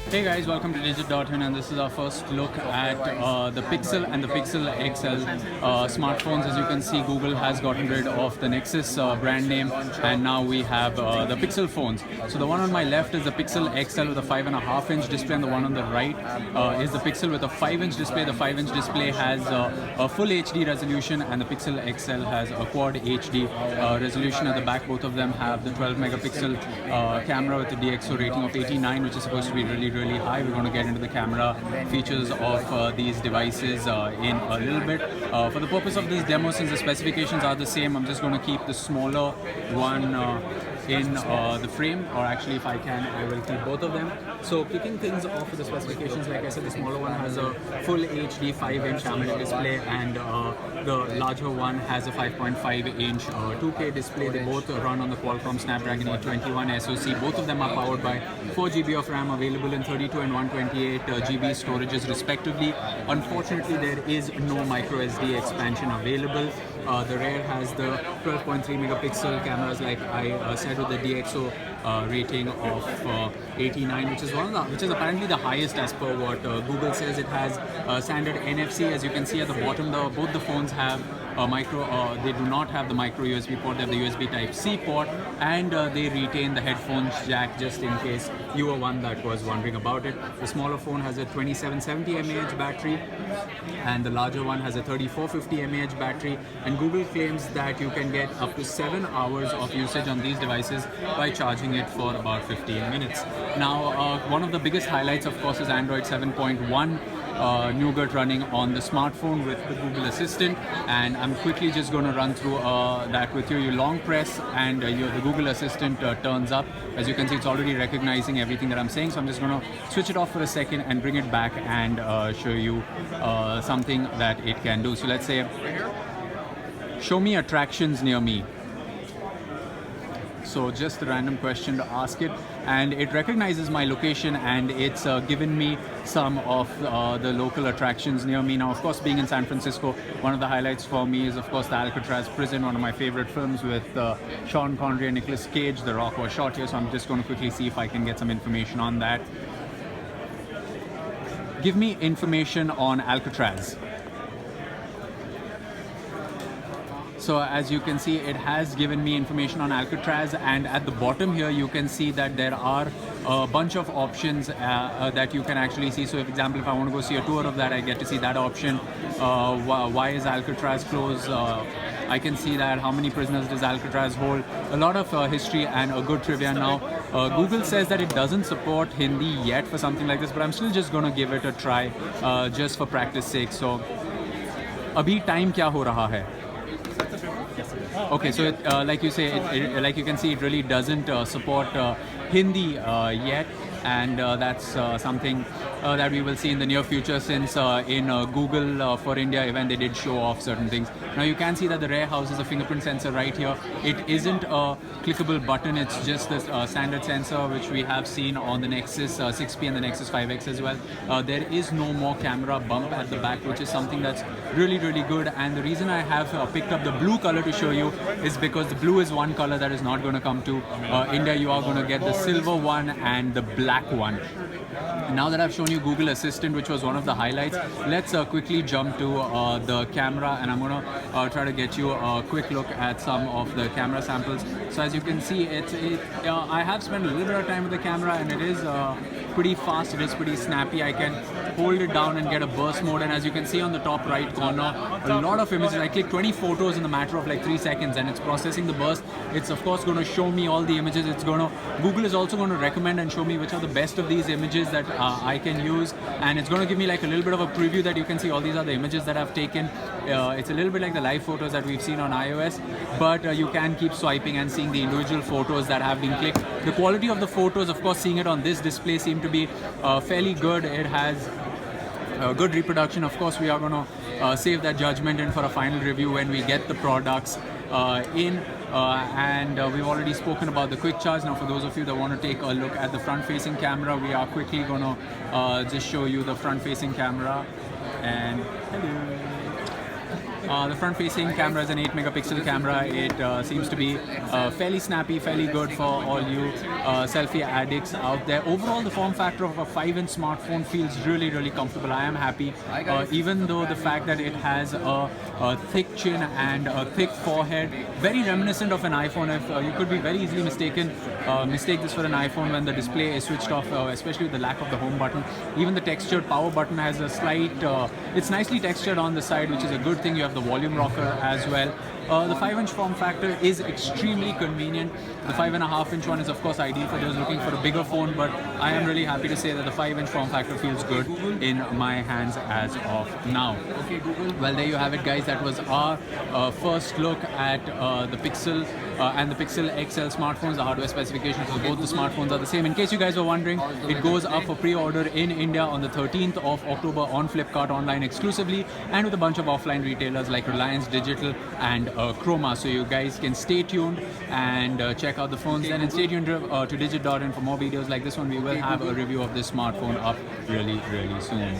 Hey guys, welcome to Digit.in, and this is our first look at the Pixel and the Pixel XL smartphones. As you can see, Google has gotten rid of the Nexus brand name, and now we have the Pixel phones. So the one on my left is the Pixel XL with a 5.5-inch display, and the one on the right is the Pixel with a 5-inch display. The 5-inch display has a full HD resolution, and the Pixel XL has a quad HD resolution at the back. Both of them have the 12-megapixel camera with a DxO rating of 89, which is supposed to be really high. We're going to get into the camera features of these devices in a little bit. For the purpose of this demo, since the specifications are the same, I'm just going to keep the smaller one in the frame, or actually if I can, I will keep both of them. So kicking things off with the specifications, like I said, the smaller one has a full HD 5-inch AMOLED display, and the larger one has a 5.5-inch 2K display. They both run on the Qualcomm Snapdragon 821 SoC. Both of them are powered by 4 GB of RAM, available in 32 and 128 GB storages respectively. Unfortunately, there is no micro SD expansion available. The rear has the 12.3 megapixel cameras, like I said, with the DxO rating of 89, which is apparently the highest as per what Google says. It has standard NFC. As you can see at the bottom, both the phones have they do not have the micro USB port. They have the USB Type-C port, and they retain the headphones jack, just in case you were one that was wondering about it. The smaller phone has a 2770 mAh battery, and the larger one has a 3450 mAh battery. And Google claims that you can get up to 7 hours of usage on these devices by charging it for about 15 minutes. Now, one of the biggest highlights, of course, is Android 7.1. Nougat running on the smartphone with the Google Assistant, and I'm quickly just going to run through that with you. You long press and the Google Assistant turns up. As you can see, it's already recognizing everything that I'm saying, so I'm just going to switch it off for a second and bring it back and show you something that it can do. So let's say, show me attractions near me. So just a random question to ask it, and it recognizes my location, and it's given me some of the local attractions near me. Now, of course, being in San Francisco, one of the highlights for me is, of course, the Alcatraz prison, one of my favorite films with Sean Connery and Nicolas Cage. The Rock was shot here, so I'm just going to quickly see if I can get some information on that. Give me information on Alcatraz. So as you can see, it has given me information on Alcatraz, and at the bottom here you can see that there are a bunch of options that you can actually see. So, for example, if I want to go see a tour of that, I get to see that option. Why is Alcatraz closed? I can see that. How many prisoners does Alcatraz hold? A lot of history and a good trivia. Now, Google says that it doesn't support Hindi yet for something like this, but I'm still just going to give it a try just for practice sake. So, abhi time kya ho raha hai? Okay, so like you say, like you can see, it really doesn't support Hindi yet, and that's something that we will see in the near future, since in Google for India event they did show off certain things. Now you can see that the rear houses a fingerprint sensor right here. It isn't a clickable button, it's just this standard sensor which we have seen on the Nexus 6P and the Nexus 5X as well. There is no more camera bump at the back, which is something that's really good. And the reason I have picked up the blue color to show you is because the blue is one color that is not going to come to India. You are going to get the silver one and the black one. Now that I've shown you Google Assistant, which was one of the highlights, let's quickly jump to the camera, and I'm going to try to get you a quick look at some of the camera samples. So as you can see, I have spent a little bit of time with the camera, and it is pretty fast, it is pretty snappy. I can hold it down and get a burst mode, and as you can see on the top right corner, a lot of images. I click 20 photos in the matter of like 3 seconds, and it's processing the burst. It's of course going to show me all the images. Google is also going to recommend and show me which are the best of these images that I can use, and it's going to give me like a little bit of a preview that you can see all these are the images that I've taken. It's a little bit like the live photos that we've seen on iOS, but you can keep swiping and seeing the individual photos that have been clicked. The quality of the photos, of course, seeing it on this display, seem to be fairly good. It has good reproduction. Of course, we are going to save that judgment in for a final review when we get the products in. And we've already spoken about the quick charge. Now, for those of you that want to take a look at the front-facing camera, we are quickly going to just show you the front-facing camera. And hello. The front-facing camera is an 8-megapixel camera. It seems to be fairly snappy, fairly good for all you selfie addicts out there. Overall, the form factor of a 5-inch smartphone feels really, really comfortable. I am happy, even though the fact that it has a thick chin and a thick forehead, very reminiscent of an iPhone. If you could be very easily mistake this for an iPhone when the display is switched off, especially with the lack of the home button. Even the textured power button has a slight, it's nicely textured on the side, which is a good thing. You have the volume rocker as well. The 5-inch form factor is extremely convenient. The 5.5-inch one is of course ideal for those looking for a bigger phone, but I am really happy to say that the 5-inch form factor feels good in my hands as of now. Okay, Google. Well, there you have it, guys. That was our first look at the Pixel and the Pixel XL smartphones. The hardware specifications for both the smartphones are the same. In case you guys were wondering, it goes up for pre-order in India on the 13th of October on Flipkart online exclusively, and with a bunch of offline retailers like Reliance Digital and Chroma. So you guys can stay tuned and check out the phones then, and stay tuned to Digit.in for more videos like this one. We will have a review of this smartphone up really, really soon.